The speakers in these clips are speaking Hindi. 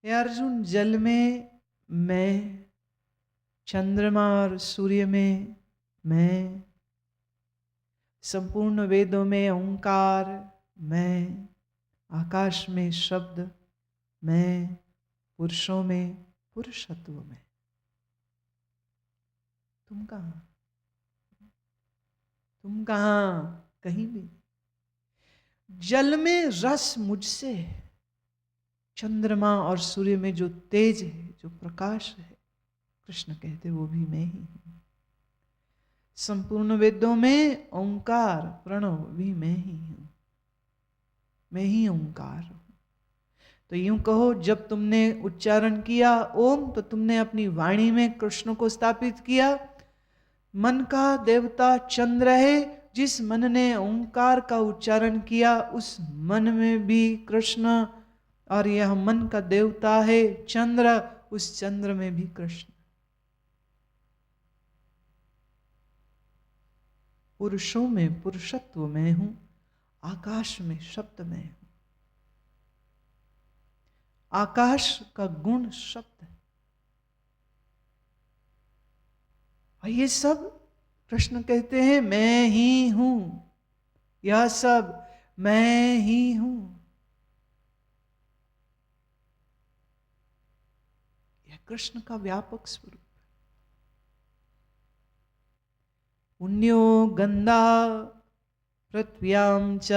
हे अर्जुन, जल में मैं, चंद्रमा और सूर्य में मैं, संपूर्ण वेदों में ओंकार मैं, आकाश में शब्द मैं, पुरुषों में पुरुषत्व में। तुम कहाँ? तुम कहाँ? कहीं भी। जल में रस मुझसे है, चंद्रमा और सूर्य में जो तेज है, जो प्रकाश है, कृष्ण कहते वो भी मैं ही हूं। संपूर्ण वेदों में ओंकार प्रणव भी मैं ही हूं, मैं ही ओंकार हूं। तो यूं कहो, जब तुमने उच्चारण किया ओम, तो तुमने अपनी वाणी में कृष्ण को स्थापित किया। मन का देवता चंद्र है, जिस मन ने ओंकार का उच्चारण किया उस मन में भी कृष्ण, और यह मन का देवता है चंद्र, उस चंद्र में भी कृष्ण। पुरुषों में पुरुषत्व में हूं, आकाश में शब्द में हूं। आकाश का गुण शब्द है, और ये सब कृष्ण कहते हैं मैं ही हूं, यह सब मैं ही हूं। यह कृष्ण का व्यापक स्वरूप। पुण्यो गंधा पृथ्व्यां च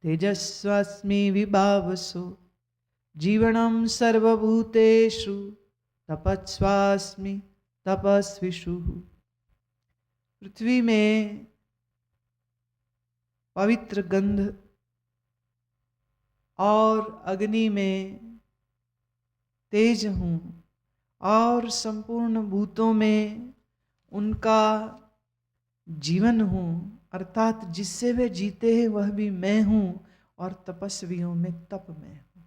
तेजस्वास्मि विभावसो, जीवनम सर्वभूतेषु तपस्वास्मि तपस्विषु। पृथ्वी में पवित्र गंध और अग्नि में तेज हूँ, और संपूर्ण भूतों में उनका जीवन हूँ, अर्थात जिससे वे जीते हैं वह भी मैं हूँ, और तपस्वियों में तप में हूँ।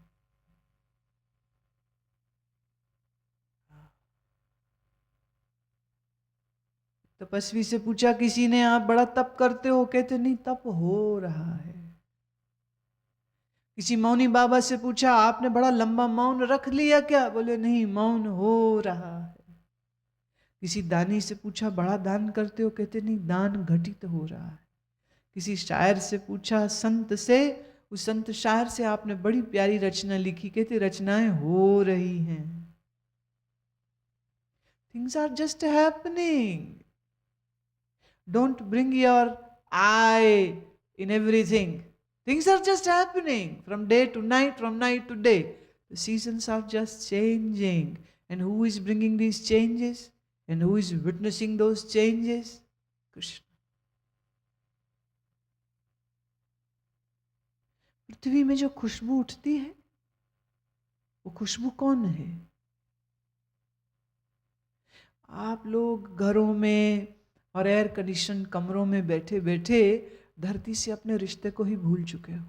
तपस्वी से पूछा किसी ने, आप बड़ा तप करते हो? कहते नहीं, तप हो रहा है। किसी मौनी बाबा से पूछा, आपने बड़ा लंबा मौन रख लिया क्या? बोले नहीं, मौन हो रहा है। किसी दानी से पूछा, बड़ा दान करते हो? कहते नहीं, दान घटित हो रहा है। किसी शायर से पूछा, संत से, उस संत शायर से, आपने बड़ी प्यारी रचना लिखी? कहते रचनाएं हो रही हैं। Things are just happening. Don't bring your I in everything. Things are just happening from day to night, from night to day. The seasons are just changing. And who is bringing these changes? And who is witnessing those changes? Krishna. पृथ्वी में जो खुशबू उठती है, वो खुशबू कौन है? आप लोग घरों में और एयर कंडीशन कमरों में बैठे बैठे धरती से अपने रिश्ते को ही भूल चुके हो।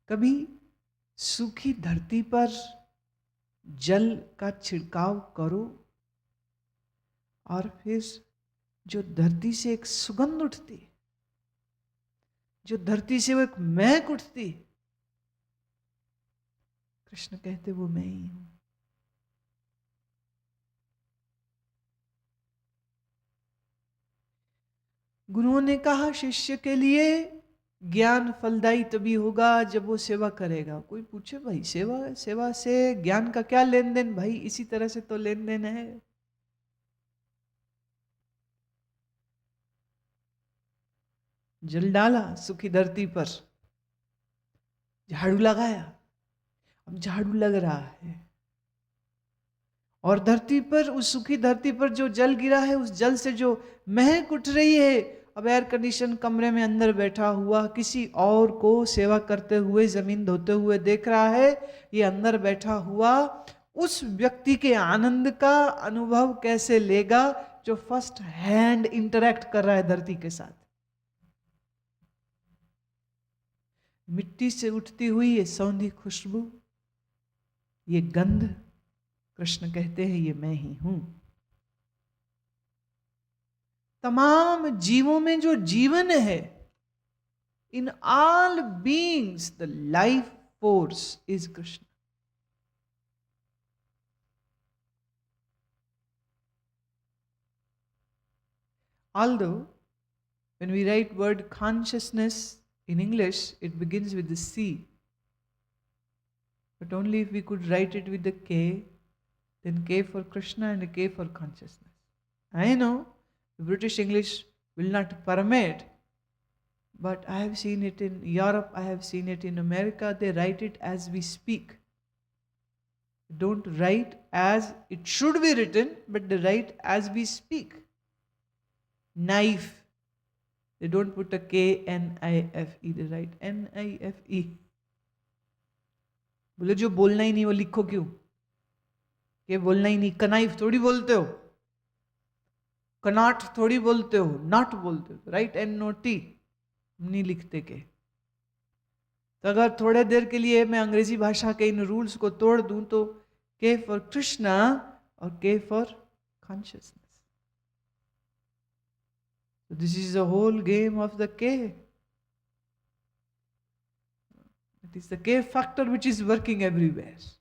कभी सूखी धरती पर जल का छिड़काव करो, और फिर जो धरती से एक सुगंध उठती, जो धरती से वो एक महक उठती, कृष्ण कहते वो मैं ही हूं। गुरुओं ने कहा शिष्य के लिए ज्ञान फलदायी तभी होगा जब वो सेवा करेगा। कोई पूछे भाई सेवा, सेवा से ज्ञान का क्या लेन देन? भाई इसी तरह से तो लेन देन है। जल डाला सूखी धरती पर, झाड़ू लगाया, अब झाड़ू लग रहा है, और धरती पर, उस सूखी धरती पर जो जल गिरा है, उस जल से जो महक उठ रही है, अब एयर कंडीशन कमरे में अंदर बैठा हुआ किसी और को सेवा करते हुए, जमीन धोते हुए देख रहा है। ये अंदर बैठा हुआ उस व्यक्ति के आनंद का अनुभव कैसे लेगा जो फर्स्ट हैंड इंटरैक्ट कर रहा है धरती के साथ? मिट्टी से उठती हुई ये सौंधी खुशबू, ये गंध, कृष्ण कहते हैं ये मैं ही हूं। तमाम जीवों में जो जीवन है In all beings, the life force is Krishna. Although, when we write word consciousness in English, it begins with the C. But only if we could write it with the K, then K for Krishna and a K for consciousness. I know the British English will not permit, but I have seen it in Europe, I have seen it in America, they write it as we speak. They don't write as it should be written, but they write as we speak. Knife. They don't put a K-N-I-F-E, they write N-I-F-E. बोले जो बोलना ही नहीं वो लिखो क्यों? ये बोलना ही नहीं, कनाइफ थोड़ी बोलते हो, कनाट थोड़ी बोलते हो, नॉट बोलते हो, राइट एन नो टी नहीं लिखते के। तो अगर थोड़े देर के लिए मैं अंग्रेजी भाषा के इन रूल्स को तोड़ दूं तो के फॉर कृष्णा और K for consciousness. This is the whole game of the K. It is the K factor which is working everywhere.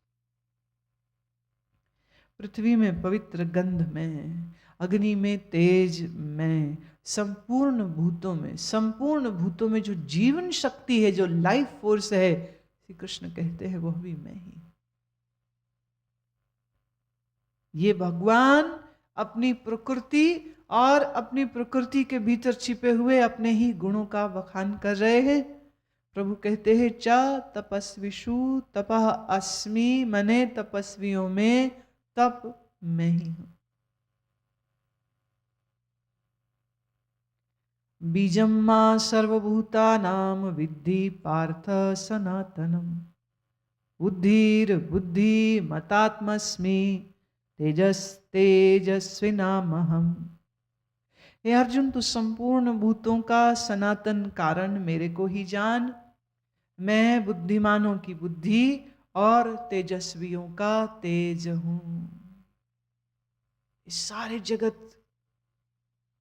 पृथ्वी में पवित्र गंध में, अग्नि में तेज में, संपूर्ण भूतों में जो जीवन शक्ति है, जो लाइफ फोर्स है, श्री कृष्ण कहते हैं वह भी मैं ही। ये भगवान अपनी प्रकृति और अपनी प्रकृति के भीतर छिपे हुए अपने ही गुणों का बखान कर रहे हैं। प्रभु कहते हैं च तपस्विषु तपः अस्मि, मने तपस्वियों में तप मैं ही हूं। बीजम मां सर्वभूतानां विद्धि पार्थ सनातनम, बुद्धिर बुद्धि मतात्मस्मि, तेजस तेजस्विनामहम। हे अर्जुन, तू संपूर्ण भूतों का सनातन कारण मेरे को ही जान। मैं बुद्धिमानों की बुद्धि और तेजस्वियों का तेज हूं। इस सारे जगत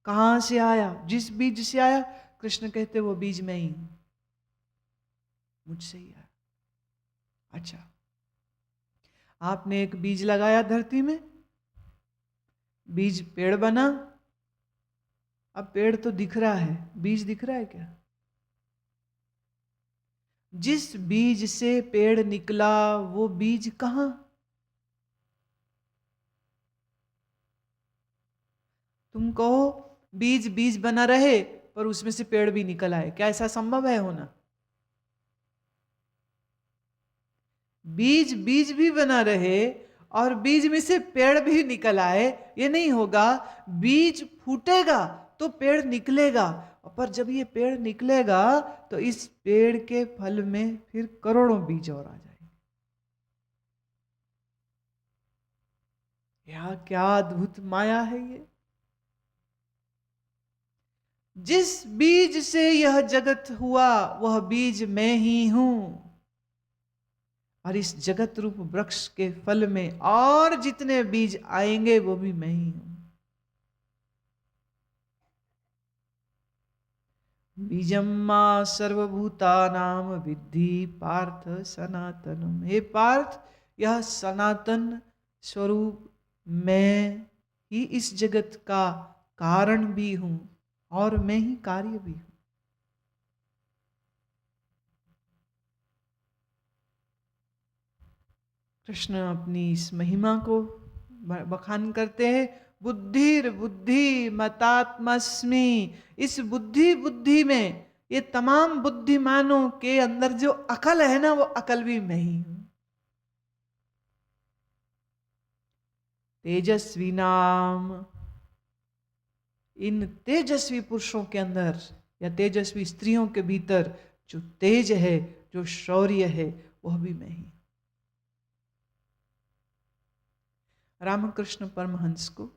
कहां से आया? जिस बीज से आया, कृष्ण कहते वो बीज मैं ही हूं, मुझसे ही आया। अच्छा, आपने एक बीज लगाया धरती में, बीज पेड़ बना। अब पेड़ तो दिख रहा है, बीज दिख रहा है क्या? जिस बीज से पेड़ निकला वो बीज कहां? तुम कहो बीज बीज बना रहे पर उसमें से पेड़ भी निकल आए, क्या ऐसा संभव है होना? बीज बीज भी बना रहे और बीज में से पेड़ भी निकल आए, ये नहीं होगा। बीज फूटेगा तो पेड़ निकलेगा, पर जब ये पेड़ निकलेगा तो इस पेड़ के फल में फिर करोड़ों बीज और आ जाएंगे। यह क्या अद्भुत माया है ये! जिस बीज से यह जगत हुआ वह बीज मैं ही हूं, और इस जगत रूप वृक्ष के फल में और जितने बीज आएंगे वो भी मैं ही हूं। बीजम मां सर्वभूतानां विद्धि पार्थ सनातनम। हे पार्थ, यह सनातन स्वरूप मैं ही इस जगत का कारण भी हूं और मैं ही कार्य भी हूं। कृष्ण अपनी इस महिमा को बखान करते हैं। बुद्धिर बुद्धि मतात्मस्मि। इस बुद्धि में, ये तमाम बुद्धिमानों के अंदर जो अकल है ना, वो अकल भी मैं ही हूं। तेजस्वी नाम, इन तेजस्वी पुरुषों के अंदर या तेजस्वी स्त्रियों के भीतर जो तेज है, जो शौर्य है, वह भी मैं ही। रामकृष्ण परमहंस को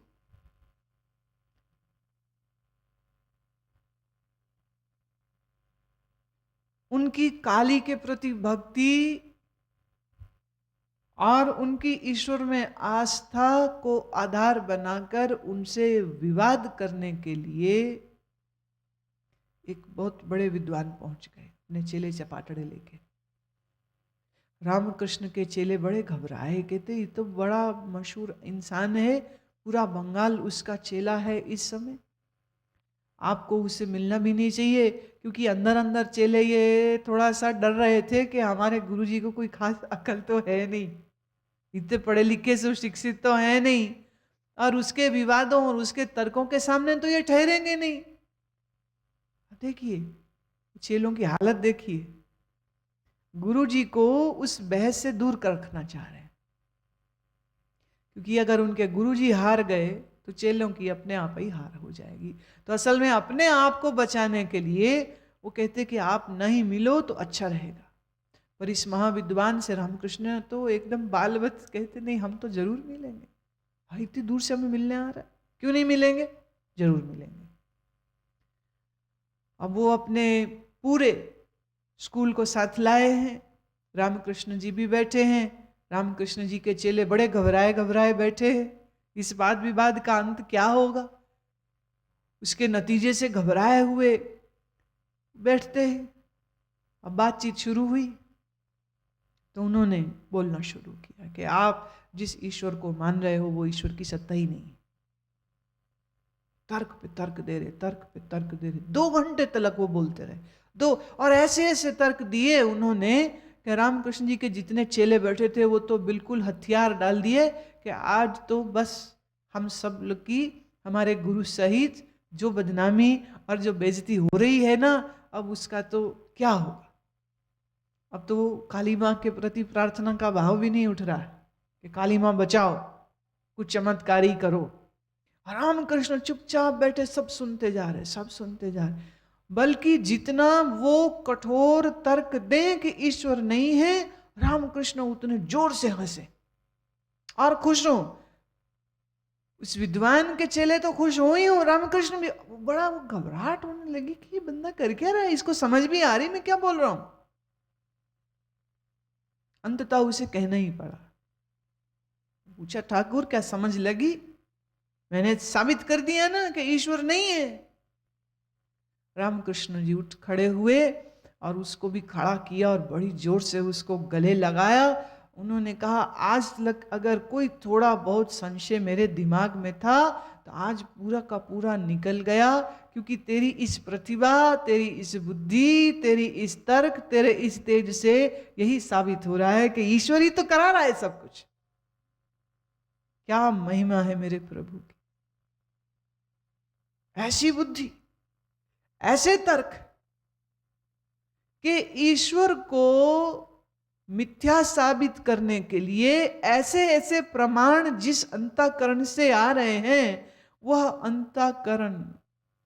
उनकी काली के प्रति भक्ति और उनकी ईश्वर में आस्था को आधार बनाकर उनसे विवाद करने के लिए एक बहुत बड़े विद्वान पहुंच गए अपने चेले चपाटड़े लेके। रामकृष्ण के चेले बड़े घबराए, कहते ये तो बड़ा मशहूर इंसान है, पूरा बंगाल उसका चेला है इस समय, आपको उससे मिलना भी नहीं चाहिए। क्योंकि अंदर अंदर चेले ये थोड़ा सा डर रहे थे कि हमारे गुरुजी को कोई खास अकल तो है नहीं, इतने पढ़े लिखे से शिक्षित तो है नहीं, और उसके विवादों और उसके तर्कों के सामने तो ये ठहरेंगे नहीं। देखिए चेलों की हालत देखिए, गुरुजी को उस बहस से दूर कर रखना चाह रहे हैं, क्योंकि अगर उनके गुरुजी हार गए तो चेलों की अपने आप ही हार हो जाएगी। तो असल में अपने आप को बचाने के लिए वो कहते कि आप नहीं मिलो तो अच्छा रहेगा। पर इस महाविद्वान से रामकृष्ण तो एकदम बालवत कहते नहीं, हम तो जरूर मिलेंगे, भाई इतनी दूर से हमें मिलने आ रहा है, क्यों नहीं मिलेंगे, जरूर मिलेंगे। अब वो अपने पूरे स्कूल को साथ लाए हैं, रामकृष्ण जी भी बैठे हैं, रामकृष्ण जी के चेले बड़े घबराए घबराए बैठे हैं, इस वाद विवाद का अंत क्या होगा, उसके नतीजे से घबराए हुए बैठते हैं। अब बातचीत शुरू हुई तो उन्होंने बोलना शुरू किया कि आप जिस ईश्वर को मान रहे हो वो ईश्वर की सत्ता ही नहीं। तर्क पे तर्क दे रहे, तर्क पे तर्क दे रहे, 2 घंटे तक वो बोलते रहे, और ऐसे ऐसे तर्क दिए उन्होंने कि रामकृष्ण जी के जितने चेले बैठे थे वो तो बिल्कुल हथियार डाल दिए कि आज तो बस हम सब लोग की, हमारे गुरु सहित जो बदनामी और जो बेइज्जती हो रही है ना, अब उसका तो क्या होगा। अब तो काली माँ के प्रति प्रार्थना का भाव भी नहीं उठ रहा है कि काली माँ बचाओ, कुछ चमत्कारी करो। रामकृष्ण चुपचाप बैठे, सब सुनते जा रहे, सब सुनते जा रहे। बल्कि जितना वो कठोर तर्क दें कि ईश्वर नहीं है, रामकृष्ण उतने जोर से हंसे और खुश हो। उस विद्वान के चेले तो खुश हो ही हो, रामकृष्ण भी बड़ा घबराहट होने लगी कि ये बंदा कर क्या रहा है, इसको समझ भी आ रही मैं क्या बोल रहा हूं। अंततः उसे कहना ही पड़ा। पूछा ठाकुर क्या समझ लगी, मैंने साबित कर दिया ना कि ईश्वर नहीं है। रामकृष्ण जी उठ खड़े हुए और उसको भी खड़ा किया और बड़ी जोर से उसको गले लगाया। उन्होंने कहा आज तक अगर कोई थोड़ा बहुत संशय मेरे दिमाग में था तो आज पूरा का पूरा निकल गया, क्योंकि तेरी इस प्रतिभा, तेरी इस बुद्धि, तेरी इस तर्क, तेरे इस तेज से यही साबित हो रहा है कि ईश्वर ही तो करा रहा है सब कुछ। क्या महिमा है मेरे प्रभु की, ऐसी बुद्धि, ऐसे तर्क कि ईश्वर को मिथ्या साबित करने के लिए ऐसे ऐसे प्रमाण जिस अंतःकरण से आ रहे हैं, वह अंतःकरण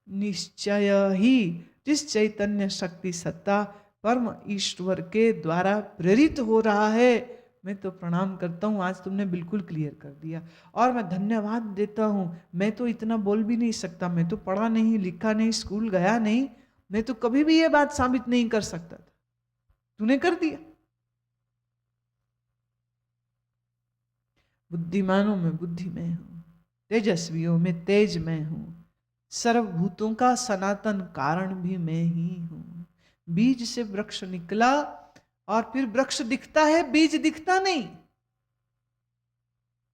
निश्चय ही जिस चैतन्य शक्ति सत्ता परम ईश्वर के द्वारा प्रेरित हो रहा है। मैं तो प्रणाम करता हूँ, आज तुमने बिल्कुल क्लियर कर दिया और मैं धन्यवाद देता हूँ। मैं तो इतना बोल भी नहीं सकता, मैं तो पढ़ा नहीं, लिखा नहीं, स्कूल गया नहीं, मैं तो कभी भी ये बात साबित नहीं कर सकता था, तूने कर दिया। बुद्धिमानों में बुद्धि मैं हूं, तेजस्वियों में तेज मैं हूं, सर्वभूतों का सनातन कारण भी मैं ही हूं। बीज से वृक्ष निकला और फिर वृक्ष दिखता है, बीज दिखता नहीं।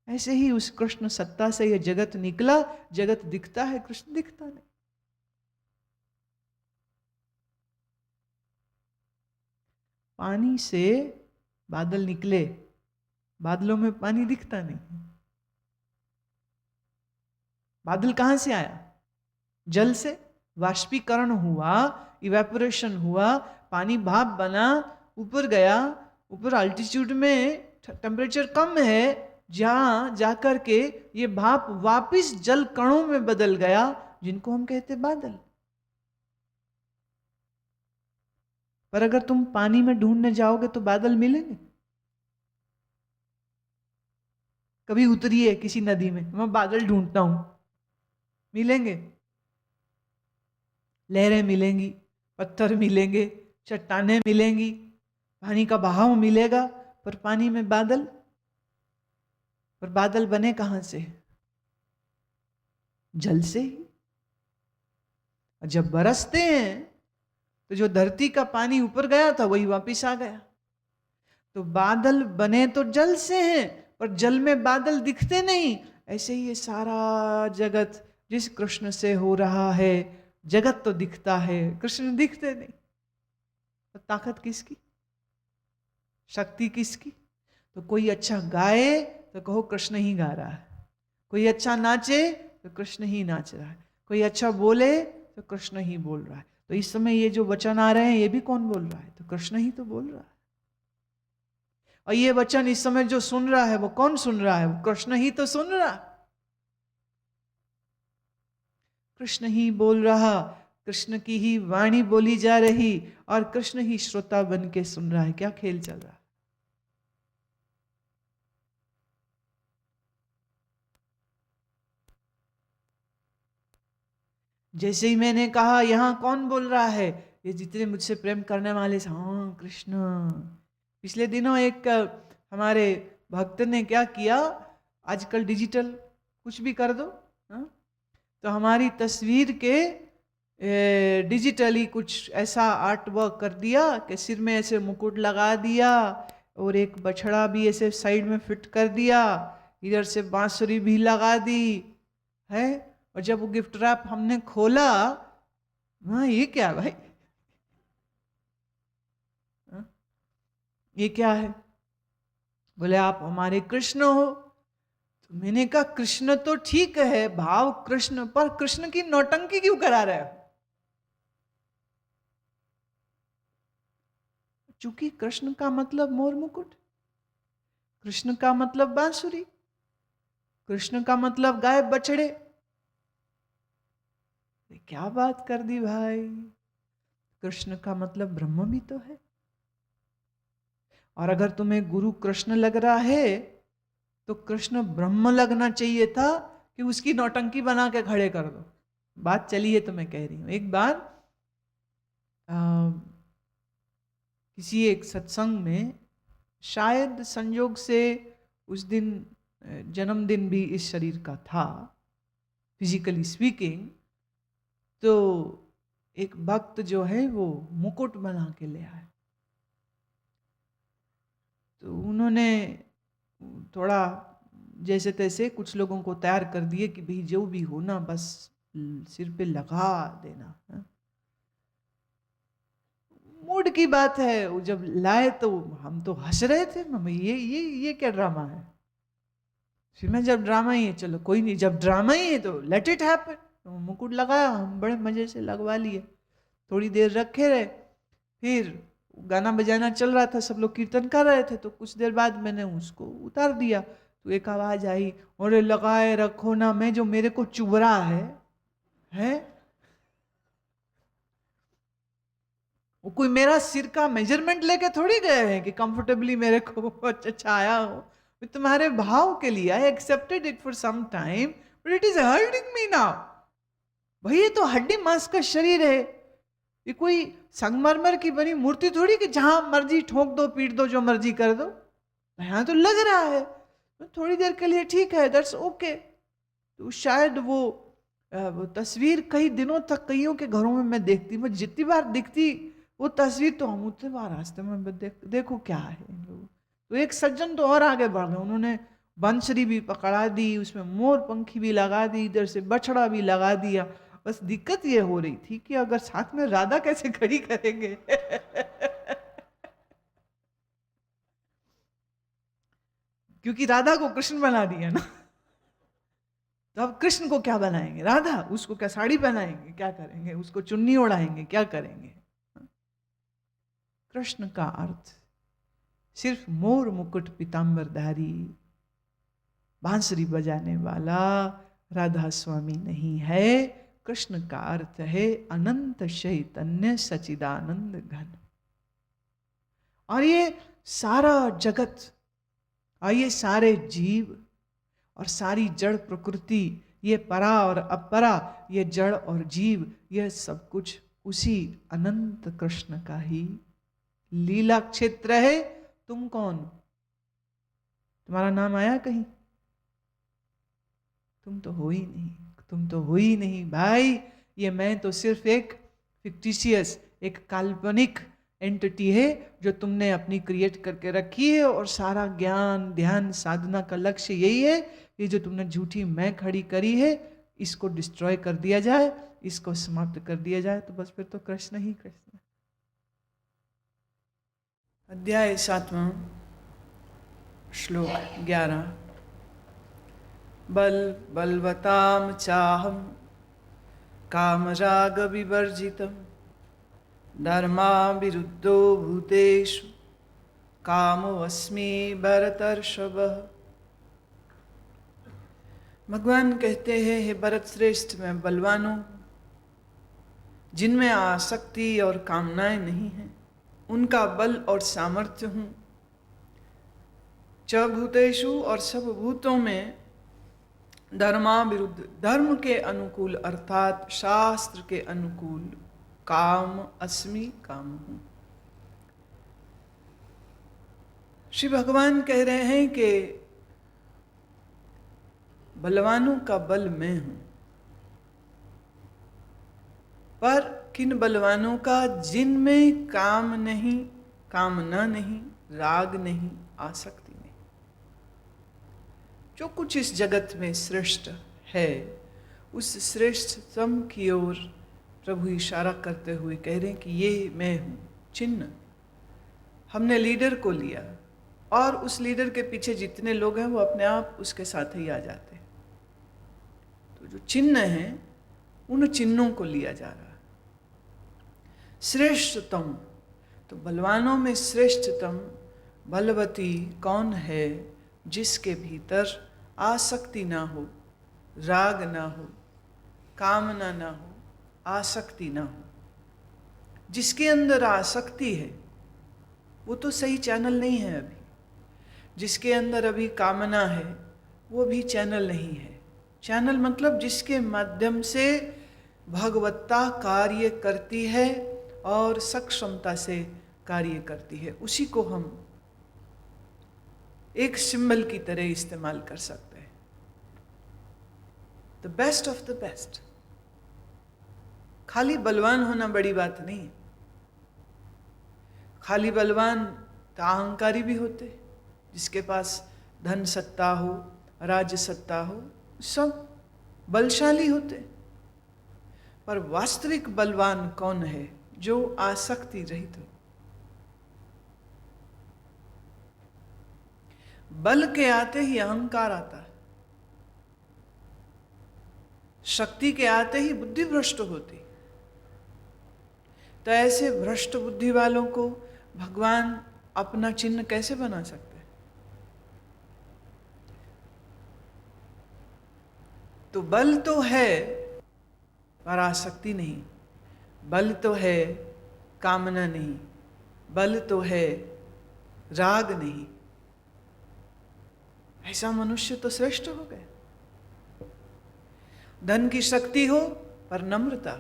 ऐसे ही उस कृष्ण सत्ता से यह जगत निकला, जगत दिखता है, कृष्ण दिखता नहीं। पानी से बादल निकले, बादलों में पानी दिखता नहीं। बादल कहां से आया? जल से वाष्पीकरण हुआ, इवेपोरेशन हुआ, पानी भाप बना, ऊपर गया, ऊपर अल्टीट्यूड में टेम्परेचर कम है, जहां जाकर के ये भाप वापिस जल कणों में बदल गया, जिनको हम कहते बादल। पर अगर तुम पानी में ढूंढने जाओगे तो बादल मिलेंगे? कभी उतरिए किसी नदी में, मैं बादल ढूंढता हूं, मिलेंगे? लहरें मिलेंगी, पत्थर मिलेंगे, चट्टानें मिलेंगी, पानी का बहाव मिलेगा, पर पानी में बादल? पर बादल बने कहां से? जल से ही। जब बरसते हैं तो जो धरती का पानी ऊपर गया था वही वापिस आ गया। तो बादल बने तो जल से हैं, पर जल में बादल दिखते नहीं। ऐसे ही ये सारा जगत जिस कृष्ण से हो रहा है, जगत तो दिखता है, कृष्ण दिखते नहीं। तो ताकत किसकी, शक्ति किसकी? तो कोई अच्छा गाए तो कहो कृष्ण ही गा रहा है, कोई अच्छा नाचे तो कृष्ण ही नाच रहा है, कोई अच्छा बोले तो कृष्ण ही बोल रहा है। तो इस समय ये जो वचन आ रहे हैं ये भी कौन बोल रहा है? तो कृष्ण ही तो बोल रहा है। और ये वचन इस समय जो सुन रहा है वो कौन सुन रहा है? वो कृष्ण ही तो सुन रहा, कृष्ण ही बोल रहा, कृष्ण की ही वाणी बोली जा रही और कृष्ण ही श्रोता बन के सुन रहा है। क्या खेल चल रहा है? जैसे ही मैंने कहा यहां कौन बोल रहा है, ये जितने मुझसे प्रेम करने वाले, हाँ कृष्ण। पिछले दिनों एक हमारे भक्त ने क्या किया, आजकल डिजिटल कुछ भी कर दो, हाँ? तो हमारी तस्वीर के डिजिटली कुछ ऐसा आर्ट वर्क कर दिया कि सिर में ऐसे मुकुट लगा दिया और एक बछड़ा भी ऐसे साइड में फिट कर दिया, इधर से बांसुरी भी लगा दी है। और जब वो गिफ्ट रैप हमने खोला, हाँ ये क्या भाई, हाँ? ये क्या है? बोले आप हमारे कृष्ण हो। तो मैंने कहा कृष्ण तो ठीक है, भाव कृष्ण, पर कृष्ण की नौटंकी क्यों करा रहे हो? चूंकि कृष्ण का मतलब मोर मुकुट, कृष्ण का मतलब बांसुरी, कृष्ण का मतलब गाय बछड़े। क्या बात कर दी भाई, कृष्ण का मतलब ब्रह्म भी तो है। और अगर तुम्हें गुरु कृष्ण लग रहा है तो कृष्ण ब्रह्म लगना चाहिए था कि उसकी नौटंकी बना के खड़े कर दो। बात चली है तो मैं कह रही हूं। एक बार किसी एक सत्संग में, शायद संयोग से उस दिन जन्मदिन भी इस शरीर का था, फिजिकली स्पीकिंग, तो एक भक्त जो है वो मुकुट बना के ले आए। तो उन्होंने थोड़ा जैसे तैसे कुछ लोगों को तैयार कर दिए कि भाई जो भी हो ना बस सिर पे लगा देना, है? मूड की बात है। वो जब लाए तो हम तो हंस रहे थे, मम्मी ये क्या ड्रामा है? फिर मैं जब ड्रामा ही है, चलो कोई नहीं, जब ड्रामा ही है तो लेट इट हैपन। तो मुकुट लगाया, हम बड़े मजे से लगवा लिए, थोड़ी देर रखे रहे। फिर गाना बजाना चल रहा था, सब लोग कीर्तन कर रहे थे, तो कुछ देर बाद मैंने उसको उतार दिया। तो एक आवाज आई, और लगाए रखो ना, मैं जो मेरे को चुभ रहा है? वो कोई मेरा सिर का मेजरमेंट लेके थोड़ी गए हैं कि कंफर्टेबली मेरे को अच्छा आया हो। मैं तुम्हारे भाव के लिए I accepted it for some time, but it is hurting me now. भाई ये तो हड्डी मांस का शरीर है, ये कोई संगमरमर की बनी मूर्ति थोड़ी कि जहां मर्जी ठोक दो पीट दो जो मर्जी कर दो। यहाँ तो लग रहा है थोड़ी देर के लिए ठीक है, दैट्स ओके। तो शायद वो तस्वीर कई दिनों तक कईयों के घरों में मैं देखती, मैं जितनी बार दिखती वो तस्वीर तो हम उतने बार रास्ते में देखो क्या है इन लोगों। तो एक सज्जन तो और आगे बढ़ गए, उन्होंने बंसरी भी पकड़ा दी, उसमें मोर पंखी भी लगा दी, इधर से बछड़ा भी लगा दिया। बस दिक्कत ये हो रही थी कि अगर साथ में राधा कैसे खड़ी करेंगे क्योंकि राधा को कृष्ण बना दिया ना, तो अब कृष्ण को क्या बनाएंगे? राधा, उसको क्या साड़ी पहनाएंगे, क्या करेंगे? उसको चुन्नी ओढ़ाएंगे, क्या करेंगे? कृष्ण का अर्थ सिर्फ मोर मुकुट पीतांबरधारी बांसुरी बजाने वाला राधा स्वामी नहीं है। कृष्ण का अर्थ है अनंत चैतन्य सचिदानंद घन। और ये सारा जगत और ये सारे जीव और सारी जड़ प्रकृति, ये परा और अपरा, ये जड़ और जीव, यह सब कुछ उसी अनंत कृष्ण का ही लीला क्षेत्र है। तुम कौन? तुम्हारा नाम आया कहीं? तुम तो हो ही नहीं, तुम तो हो ही नहीं भाई। ये मैं तो सिर्फ एक फिक्टिशियस, एक काल्पनिक एंटिटी है जो तुमने अपनी क्रिएट करके रखी है, और सारा ज्ञान ध्यान साधना का लक्ष्य यही है कि जो तुमने झूठी मैं खड़ी करी है इसको डिस्ट्रॉय कर दिया जाए, इसको समाप्त कर दिया जाए। तो बस फिर तो कृष्ण ही कृष्ण। अध्याय 7वां, श्लोक 11। बल बलवताम चाहम कामराग विवर्जितम धर्मा विरुद्धो भूतेषु कामोऽस्मि भरतर्षभ। भगवान कहते हैं, हे भरत श्रेष्ठ, मैं बलवान हूं, जिनमें आसक्ति और कामनाएं नहीं हैं, उनका बल और सामर्थ्य हूं। च भूतेषु, और सब भूतों में, धर्मा विरुद्ध, धर्म के अनुकूल अर्थात शास्त्र के अनुकूल, काम अस्मि, काम हूं। श्री भगवान कह रहे हैं कि बलवानों का बल मैं हूं, पर किन बलवानों का? जिनमें काम नहीं, कामना नहीं, राग नहीं, आसक्ति नहीं। जो कुछ इस जगत में श्रेष्ठ है, उस श्रेष्ठतम की ओर प्रभु इशारा करते हुए कह रहे हैं कि ये मैं हूं। चिन्ह, हमने लीडर को लिया और उस लीडर के पीछे जितने लोग हैं वो अपने आप उसके साथ ही आ जाते हैं। तो जो चिन्ह हैं उन चिन्हों को लिया जा रहा है। श्रेष्ठतम, तो बलवानों में श्रेष्ठतम बलवती कौन है? जिसके भीतर आसक्ति ना हो, राग ना हो, कामना ना हो, आसक्ति ना हो। जिसके अंदर आसक्ति है वो तो सही चैनल नहीं है अभी, जिसके अंदर अभी कामना है वो भी चैनल नहीं है। चैनल मतलब जिसके माध्यम से भगवत्ता कार्य करती है और सक्षमता से कार्य करती है, उसी को हम एक सिंबल की तरह इस्तेमाल कर सकते हैं। The best of the best. खाली बलवान होना बड़ी बात नहीं है। खाली बलवान तो अहंकारी भी होते, जिसके पास धन सत्ता हो, राज्य सत्ता हो, सब बलशाली होते। पर वास्तविक बलवान कौन है? जो आसक्ति रहित हो। बल के आते ही अहंकार आता है, शक्ति के आते ही बुद्धि भ्रष्ट होती। तो ऐसे भ्रष्ट बुद्धि वालों को भगवान अपना चिन्ह कैसे बना सकते हैं? तो बल तो है पर आसक्ति नहीं, बल तो है कामना नहीं, बल तो है राग नहीं। ऐसा मनुष्य तो श्रेष्ठ हो गए। धन की शक्ति हो पर नम्रता,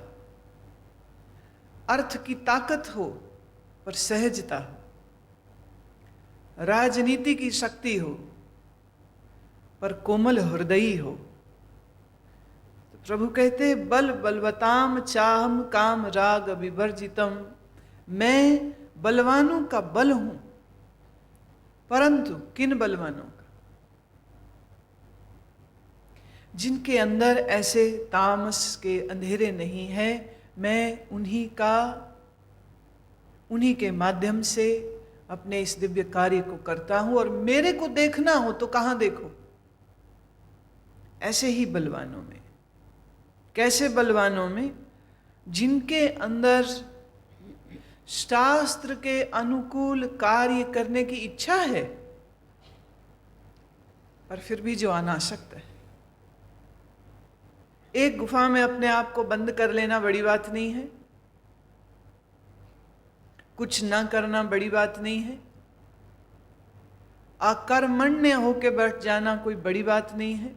अर्थ की ताकत हो पर सहजता हो, राजनीति की शक्ति हो पर कोमल हृदयी हो। तो प्रभु कहते बल बलवताम चाहम काम राग विवर्जितम। मैं बलवानों का बल हूं, परंतु किन बलवानों का? जिनके अंदर ऐसे तामस के अंधेरे नहीं है, मैं उन्हीं के माध्यम से अपने इस दिव्य कार्य को करता हूं। और मेरे को देखना हो तो कहां देखो? ऐसे ही बलवानों में। कैसे बलवानों में? जिनके अंदर शास्त्र के अनुकूल कार्य करने की इच्छा है, पर फिर भी जो अनासक्त है। एक गुफा में अपने आप को बंद कर लेना बड़ी बात नहीं है, कुछ ना करना बड़ी बात नहीं है, अकर्मण्य होके बैठ जाना कोई बड़ी बात नहीं है।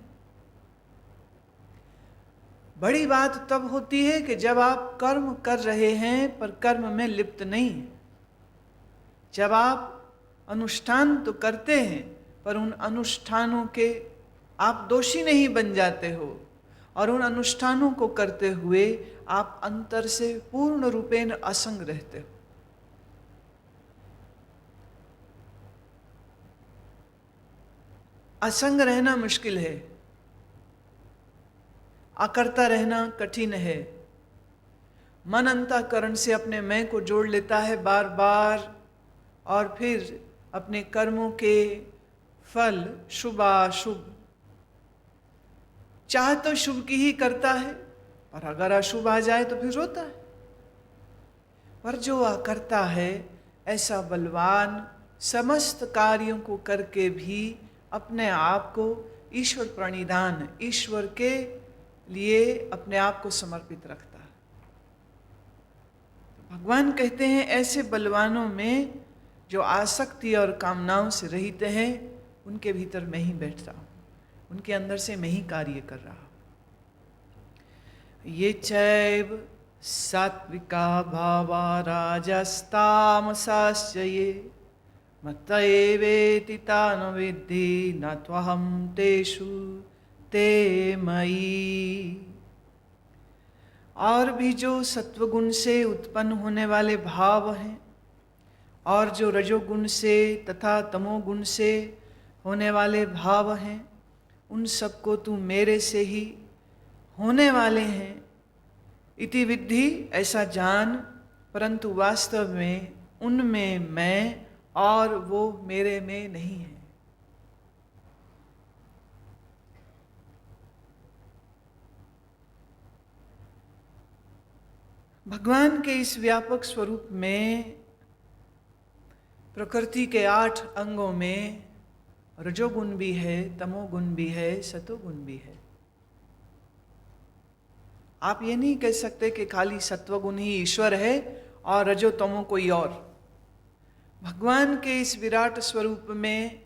बड़ी बात तब होती है कि जब आप कर्म कर रहे हैं पर कर्म में लिप्त नहीं है। जब आप अनुष्ठान तो करते हैं पर उन अनुष्ठानों के आप दोषी नहीं बन जाते हो और उन अनुष्ठानों को करते हुए आप अंतर से पूर्ण रूपेण असंग रहते हो। असंग रहना मुश्किल है, अकर्ता रहना कठिन है। मन अंतःकरण से अपने मैं को जोड़ लेता है बार बार, और फिर अपने कर्मों के फल शुभाशुभ, चाह तो शुभ की ही करता है, पर अगर अशुभ आ जाए तो फिर रोता है। पर जो अकर्ता है, ऐसा बलवान समस्त कार्यों को करके भी अपने आप को ईश्वर प्रणिधान, ईश्वर के लिए अपने आप को समर्पित रखता है। तो भगवान कहते हैं ऐसे बलवानों में जो आसक्ति और कामनाओं से रहित हैं, उनके भीतर मैं ही बैठता हूँ, उनके अंदर से मैं ही कार्य कर रहा हूँ। ये चैव सात्विका भावा राजस्तामसाश्च ये मत्त एवेति तान् विद्धि न त्वहं तेषु ते मयि। और भी जो सत्वगुण से उत्पन्न होने वाले भाव हैं, और जो रजोगुण से तथा तमोगुण से होने वाले भाव हैं, उन सबको तू मेरे से ही होने वाले हैं इति विद्धि, ऐसा जान, परंतु वास्तव में उनमें मैं और वो मेरे में नहीं है। भगवान के इस व्यापक स्वरूप में प्रकृति के 8 अंगों में रजोगुण भी है, तमोगुण भी है, सतोगुण भी है। आप ये नहीं कह सकते कि खाली सत्वगुण ही ईश्वर है और रजो तमो कोई और। भगवान के इस विराट स्वरूप में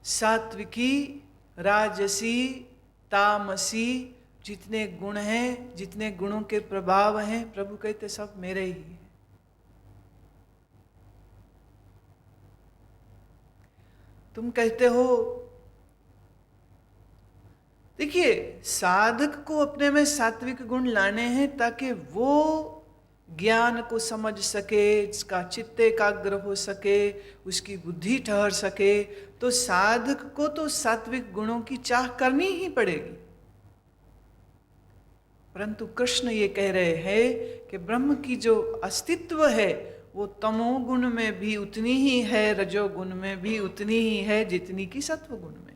सात्विकी, राजसी, तामसी जितने गुण हैं, जितने गुणों के प्रभाव हैं, प्रभु कहते सब मेरे ही हैं। तुम कहते हो, देखिए, साधक को अपने में सात्विक गुण लाने हैं ताकि वो ज्ञान को समझ सके, जिसका चित्त एकाग्र हो सके, उसकी बुद्धि ठहर सके। तो साधक को तो सात्विक गुणों की चाह करनी ही पड़ेगी। परंतु कृष्ण ये कह रहे हैं कि ब्रह्म की जो अस्तित्व है वो तमोगुण में भी उतनी ही है, रजोगुण में भी उतनी ही है जितनी की सत्वगुण में।